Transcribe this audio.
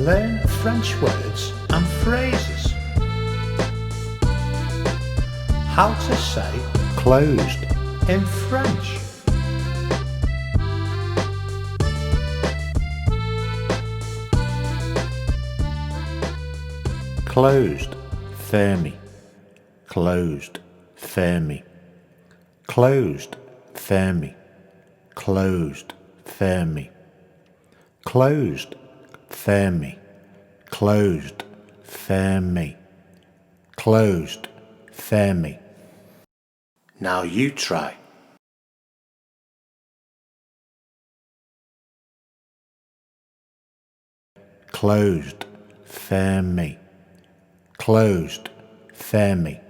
Learn French words and phrases. How to say closed in French. Closed, fermé. Closed, fermé. Closed, fermé. Closed, fermé. Closed, fermé. Closed, fermé. Closed, fermé. Now you try. Closed, fermé. Closed, fermé.